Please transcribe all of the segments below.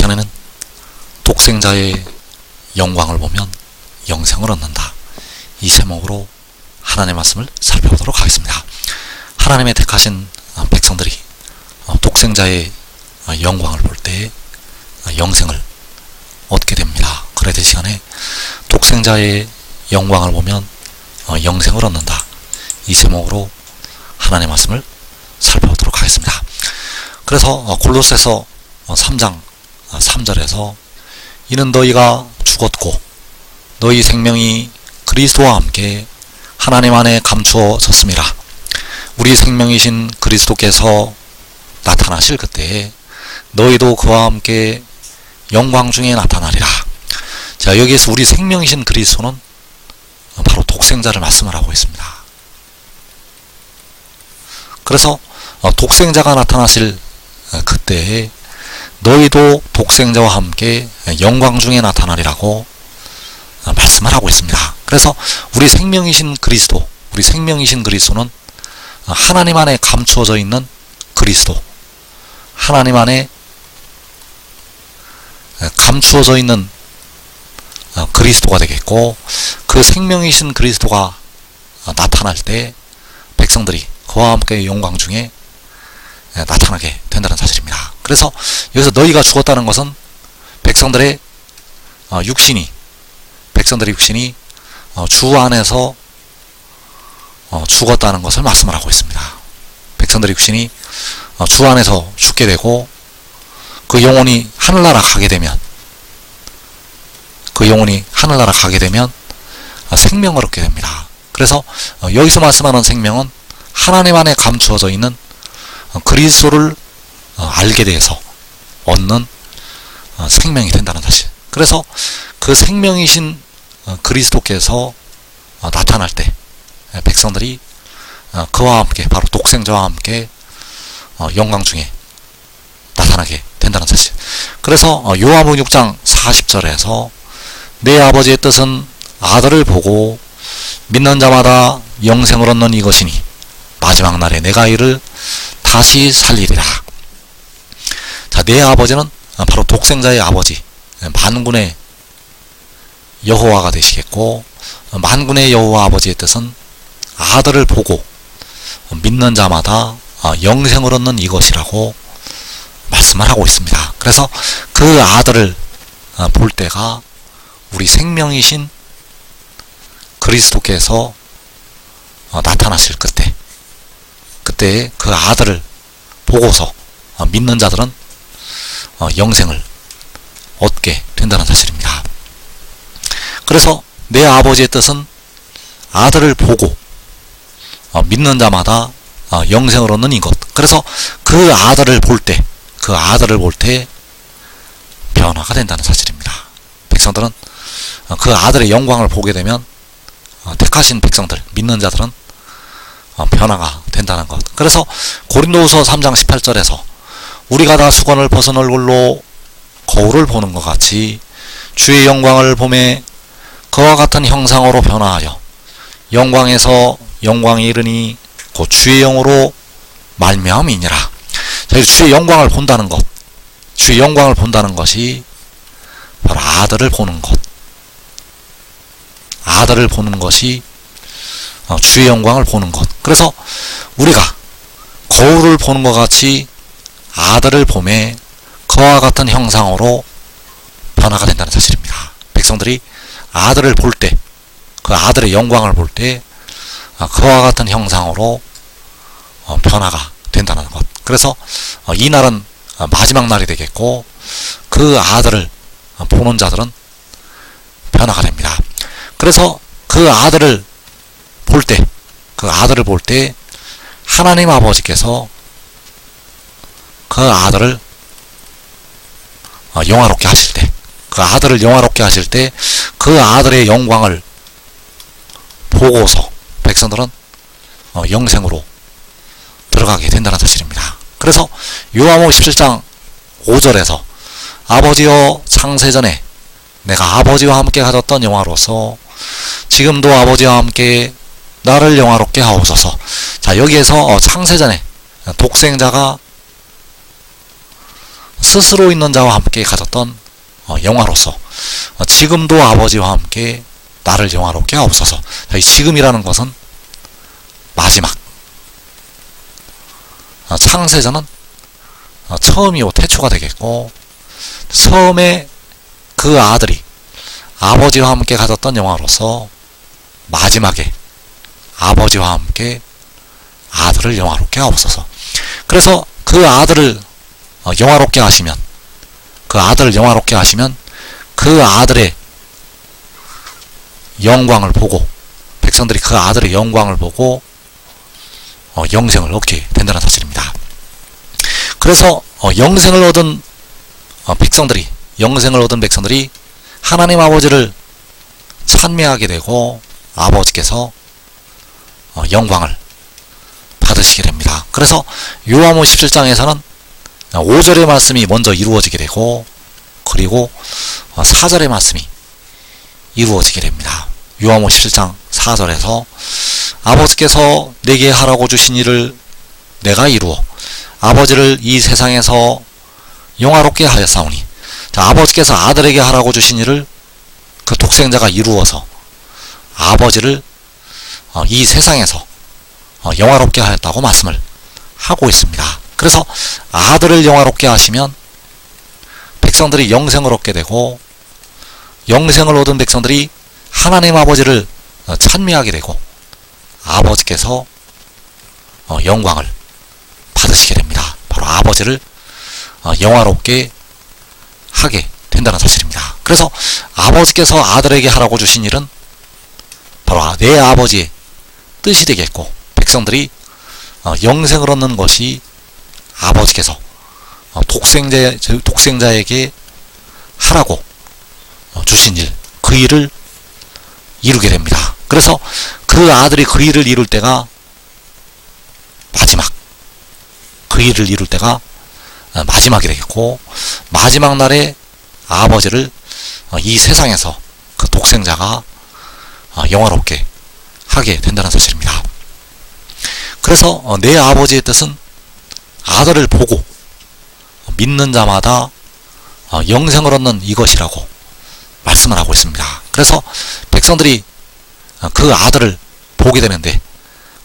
시간에는 독생자의 영광을 보면 영생을 얻는다, 이 제목으로 하나님의 말씀을 살펴보도록 하겠습니다. 하나님의 택하신 백성들이 독생자의 영광을 볼 때 영생을 얻게 됩니다. 그래도 이 시간에 독생자의 영광을 보면 영생을 얻는다, 이 제목으로 하나님의 말씀을 살펴보도록 하겠습니다. 그래서 골로새서 3장 3절에서 이는 너희가 죽었고 너희 생명이 그리스도와 함께 하나님 안에 감추어졌음이라. 우리 생명이신 그리스도께서 나타나실 그때에 너희도 그와 함께 영광 중에 나타나리라. 자, 여기에서 우리 생명이신 그리스도는 바로 독생자를 말씀을 하고 있습니다. 그래서 독생자가 나타나실 그때에 너희도 독생자와 함께 영광 중에 나타나리라고 말씀을 하고 있습니다. 그래서 우리 생명이신 그리스도, 우리 생명이신 그리스도는 하나님 안에 감추어져 있는 그리스도, 하나님 안에 감추어져 있는 그리스도가 되겠고, 그 생명이신 그리스도가 나타날 때 백성들이 그와 함께 영광 중에 나타나게 된다는 사실입니다. 그래서 여기서 너희가 죽었다는 것은 백성들의 육신이 주 안에서 죽었다는 것을 말씀을 하고 있습니다. 백성들의 육신이 주 안에서 죽게 되고, 그 영혼이 하늘나라 가게 되면 생명을 얻게 됩니다. 그래서 여기서 말씀하는 생명은 하나님 안에 감추어져 있는 그리스도를 알게 돼서 얻는 생명이 된다는 사실. 그래서 그 생명이신 그리스도께서 나타날 때 백성들이 그와 함께, 바로 독생자와 함께 영광 중에 나타나게 된다는 사실. 그래서 요한복음 6장 40절에서 내 아버지의 뜻은 아들을 보고 믿는 자마다 영생을 얻는 이것이니 마지막 날에 내가 이를 다시 살리리라. 자, 내 아버지는 바로 독생자의 아버지, 만군의 여호와가 되시겠고, 만군의 여호와 아버지의 뜻은 아들을 보고 믿는 자마다 영생을 얻는 이것이라고 말씀을 하고 있습니다. 그래서 그 아들을 볼 때가 우리 생명이신 그리스도께서 나타나실 그때 그 아들을 보고서 믿는 자들은 영생을 얻게 된다는 사실입니다. 그래서 내 아버지의 뜻은 아들을 보고 믿는 자마다 영생을 얻는 이것. 그래서 그 아들을 볼 때 변화가 된다는 사실입니다. 백성들은 그 아들의 영광을 보게 되면 택하신 백성들, 믿는 자들은 변화가 된다는 것. 그래서 고린도후서 3장 18절에서 우리가 다 수건을 벗은 얼굴로 거울을 보는 것 같이 주의 영광을 보매 그와 같은 형상으로 변화하여 영광에서 영광에 이르니 곧 주의 영으로 말미암음이니라. 주의 영광을 본다는 것, 주의 영광을 본다는 것이 바로 아들을 보는 것, 아들을 보는 것이 주의 영광을 보는 것. 그래서 우리가 거울을 보는 것 같이 아들을 보매 그와 같은 형상으로 변화가 된다는 사실입니다. 백성들이 아들을 볼 때, 그 아들의 영광을 볼 때 그와 같은 형상으로 변화가 된다는 것. 그래서 이 날은 마지막 날이 되겠고, 그 아들을 보는 자들은 변화가 됩니다. 그래서 그 아들을 볼 때 하나님 아버지께서 그 아들을 영화롭게 하실 때, 그 아들의 영광을 보고서 백성들은 영생으로 들어가게 된다는 사실입니다. 그래서 요한복음 17장 5절에서 아버지여 창세전에 내가 아버지와 함께 가졌던 영화로서 지금도 아버지와 함께 나를 영화롭게 하옵소서. 자, 여기에서 창세전에 독생자가 스스로 있는 자와 함께 가졌던 영화로서 지금도 아버지와 함께 나를 영화롭게 하옵소서. 이 지금이라는 것은 마지막. 창세전은 처음이요 태초가 되겠고, 처음에 그 아들이 아버지와 함께 가졌던 영화로서 마지막에 아버지와 함께 아들을 영화롭게 하옵소서. 그래서 그 아들을 영화롭게 하시면, 그 아들을 영화롭게 하시면 그 아들의 영광을 보고, 백성들이 그 아들의 영광을 보고 영생을 얻게 된다는 사실입니다. 그래서 영생을 얻은 백성들이 하나님 아버지를 찬미하게 되고 아버지께서 영광을 받으시게 됩니다. 그래서 요한복음 17장에서는 5절의 말씀이 먼저 이루어지게 되고, 그리고 4절의 말씀이 이루어지게 됩니다. 요한복음 17장 4절에서 아버지께서 내게 하라고 주신 일을 내가 이루어 아버지를 이 세상에서 영화롭게 하였사오니, 아버지께서 아들에게 하라고 주신 일을 그 독생자가 이루어서 아버지를 이 세상에서 영화롭게 하였다고 말씀을 하고 있습니다. 그래서 아들을 영화롭게 하시면 백성들이 영생을 얻게 되고, 영생을 얻은 백성들이 하나님 아버지를 찬미하게 되고 아버지께서 영광을 받으시게 됩니다. 바로 아버지를 영화롭게 하게 된다는 사실입니다. 그래서 아버지께서 아들에게 하라고 주신 일은 바로 내 아버지의 뜻이 되겠고, 백성들이 영생을 얻는 것이 아버지께서 독생자에게 하라고 주신 일, 그 일을 이루게 됩니다. 그래서 그 아들이 그 일을 이룰 때가 마지막, 그 일을 이룰 때가 마지막이 되겠고, 마지막 날에 아버지를 이 세상에서 그 독생자가 영화롭게 하게 된다는 사실입니다. 그래서 내 아버지의 뜻은 아들을 보고 믿는 자마다 영생을 얻는 이것이라고 말씀을 하고 있습니다. 그래서 백성들이 그 아들을 보게 되는데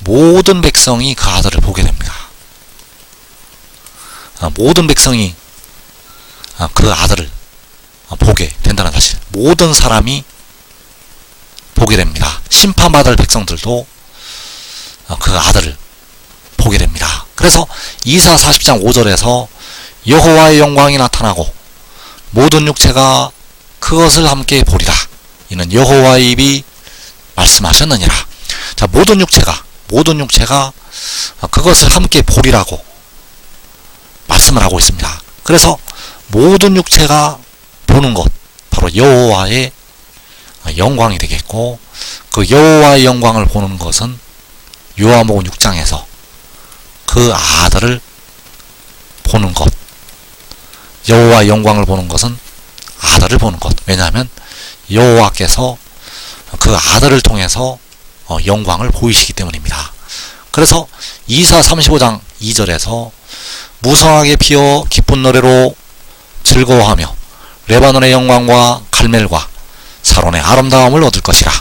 모든 백성이 그 아들을 보게 됩니다. 모든 백성이 그 아들을 보게 된다는 사실, 모든 사람이 보게 됩니다. 심판받을 백성들도 그 아들을 보게 됩니다. 그래서 이사 40장 5절에서 여호와의 영광이 나타나고 모든 육체가 그것을 함께 보리라. 이는 여호와의 입이 말씀하셨느니라. 자, 모든 육체가 그것을 함께 보리라고 말씀을 하고 있습니다. 그래서 모든 육체가 보는 것, 바로 여호와의 영광이 되겠고, 그 여호와의 영광을 보는 것은 요한복음 6장에서 그 아들을 보는 것, 여호와의 영광을 보는 것은 아들을 보는 것. 왜냐하면 여호와께서 그 아들을 통해서 영광을 보이시기 때문입니다. 그래서 이사 35장 2절에서 무성하게 피어 기쁜 노래로 즐거워하며 레바논의 영광과 갈멜과 사론의 아름다움을 얻을 것이라.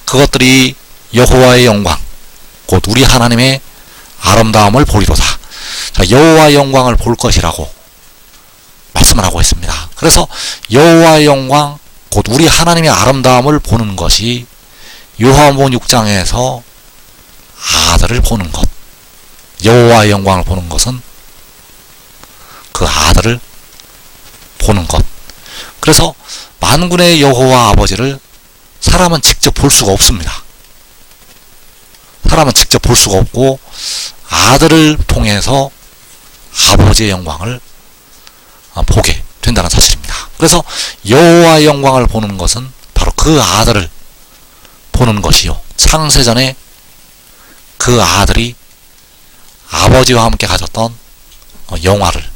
그것들이 여호와의 영광 곧 우리 하나님의 아름다움을 보리로다. 자, 여호와의 영광을 볼 것이라고 말씀을 하고 있습니다. 그래서 여호와의 영광 곧 우리 하나님의 아름다움을 보는 것이 요한복음 6장에서 아들을 보는 것, 여호와의 영광을 보는 것은 그 아들을 보는 것. 그래서 만군의 여호와 아버지를 사람은 직접 볼 수가 없습니다. 사람은 직접 볼 수가 없고 아들을 통해서 아버지의 영광을 보게 된다는 사실입니다. 그래서 여호와의 영광을 보는 것은 바로 그 아들을 보는 것이요, 창세전에 그 아들이 아버지와 함께 가졌던 영화를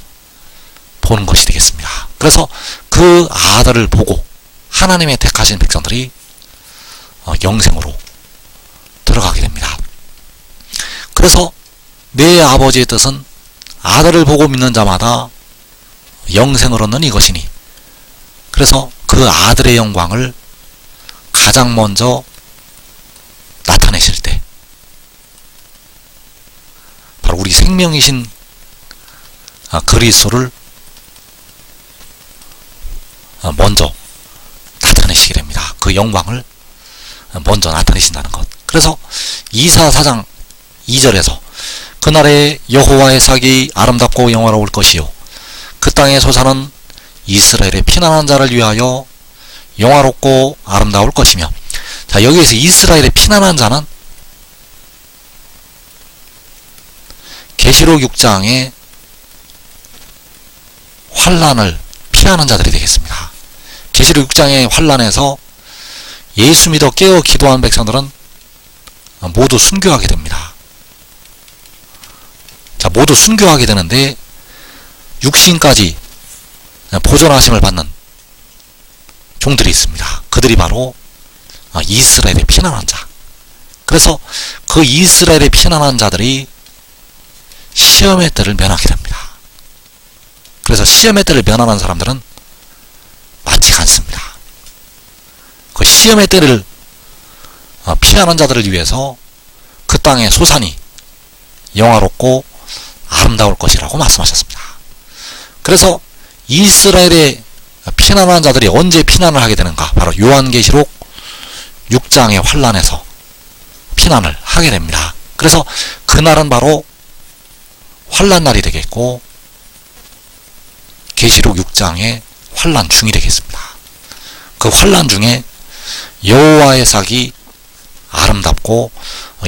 보는 것이 되겠습니다. 그래서 그 아들을 보고 하나님의 택하신 백성들이 영생으로 들어가게 됩니다. 그래서 내 아버지의 뜻은 아들을 보고 믿는 자마다 영생을 얻는 이것이니, 그래서 그 아들의 영광을 가장 먼저 나타내실 때 바로 우리 생명이신 그리스도를 먼저 나타내시게 됩니다. 그 영광을 먼저 나타내신다는 것. 그래서 이사 4장 2절에서 그날에 여호와의 삭이 아름답고 영화로울 것이요 그 땅의 소산은 이스라엘의 피난한 자를 위하여 영화롭고 아름다울 것이며, 자, 여기에서 이스라엘의 피난한 자는 계시록 6장의 환란을 피하는 자들이 되겠습니다. 계시록 6장의 환란에서 예수 믿어 깨어 기도한 백성들은 모두 순교하게 됩니다. 자, 모두 순교하게 되는데 육신까지 보존하심을 받는 종들이 있습니다. 그들이 바로 이스라엘의 피난한 자. 그래서 그 이스라엘의 피난한 자들이 시험의 때를 면하게 됩니다. 그래서 시험의 때를 면하는 사람들은 많지가 않습니다. 그 시험의 때를 피하는 자들을 위해서 그 땅의 소산이 영화롭고 아름다울 것이라고 말씀하셨습니다. 그래서 이스라엘의 피난한 자들이 언제 피난을 하게 되는가? 바로 요한계시록 6장의 환란에서 피난을 하게 됩니다. 그래서 그날은 바로 환란날이 되겠고 계시록 6장의 환란 중이 되겠습니다. 그 환란 중에 여호와의 삭이 아름답고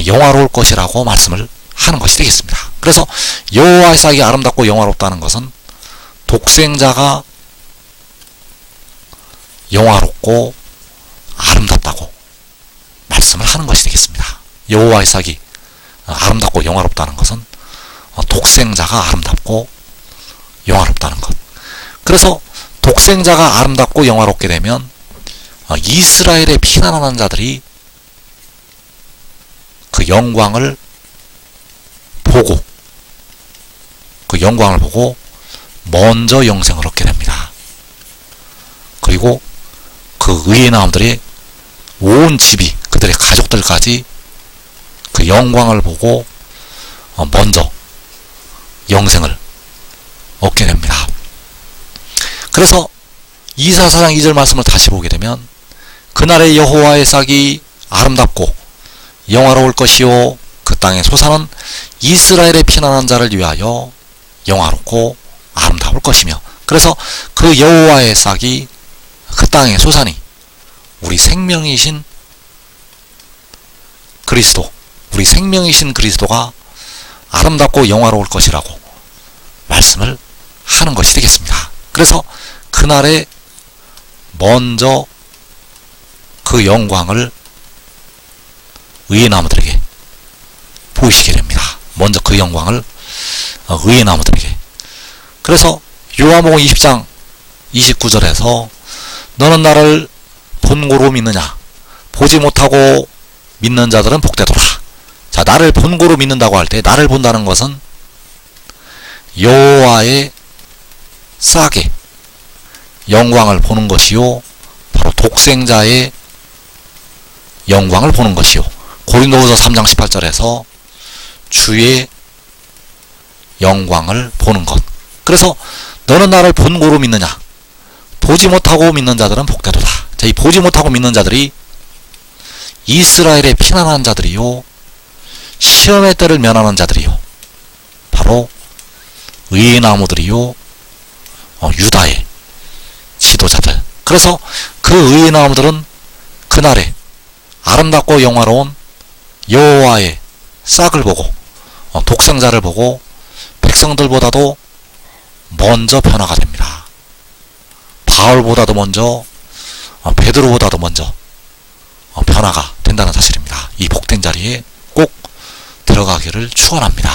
영화로울 것이라고 말씀을 하는 것이 되겠습니다. 그래서 여호와의 삭이 아름답고 영화롭다는 것은 독생자가 영화롭고 아름답다고 말씀을 하는 것이 되겠습니다. 여호와의 삭이 아름답고 영화롭다는 것은 독생자가 아름답고 영화롭다는 것. 그래서 독생자가 아름답고 영화롭게 되면 이스라엘의 피난하는 자들이 그 영광을 보고 먼저 영생을 얻게 됩니다. 그리고 그 의의 나음들의 온 집이, 그들의 가족들까지 그 영광을 보고 먼저 영생을 얻게 됩니다. 그래서 이사 4장 2절 말씀을 다시 보게 되면 그날에 여호와의 삭이 아름답고 영화로울 것이요 그 땅의 소산은 이스라엘의 피난한 자를 위하여 영화롭고 아름다울 것이며, 그래서 그 여호와의 삭이, 그 땅의 소산이 우리 생명이신 그리스도, 우리 생명이신 그리스도가 아름답고 영화로울 것이라고 말씀을 하는 것이 되겠습니다. 그래서 그날에 먼저 그 영광을 의의 나무들에게 보이시게 됩니다. 먼저 그 영광을 의의 나무들에게. 그래서 요한복음 20장 29절에서 너는 나를 본고로 믿느냐? 보지 못하고 믿는 자들은 복되도다. 자, 나를 본고로 믿는다고 할 때 나를 본다는 것은 여호와의 싹의 영광을 보는 것이요 바로 독생자의 영광을 보는 것이요. 고린도후서 3장 18절에서 주의 영광을 보는 것. 그래서 너는 나를 본고로 믿느냐? 보지 못하고 믿는 자들은 복되도다. 자, 이 보지 못하고 믿는 자들이 이스라엘의 피난한 자들이요 시험의 때를 면하는 자들이요 바로 의의 나무들이요 유다의 지도자들. 그래서 그 의의 나무들은 그날에 아름답고 영화로운 여호와의 싹을 보고 독생자를 보고 백성들보다도 먼저 변화가 됩니다. 바울보다도 먼저 베드로보다도 먼저 변화가 된다는 사실입니다. 이 복된 자리에 꼭 들어가기를 축원합니다.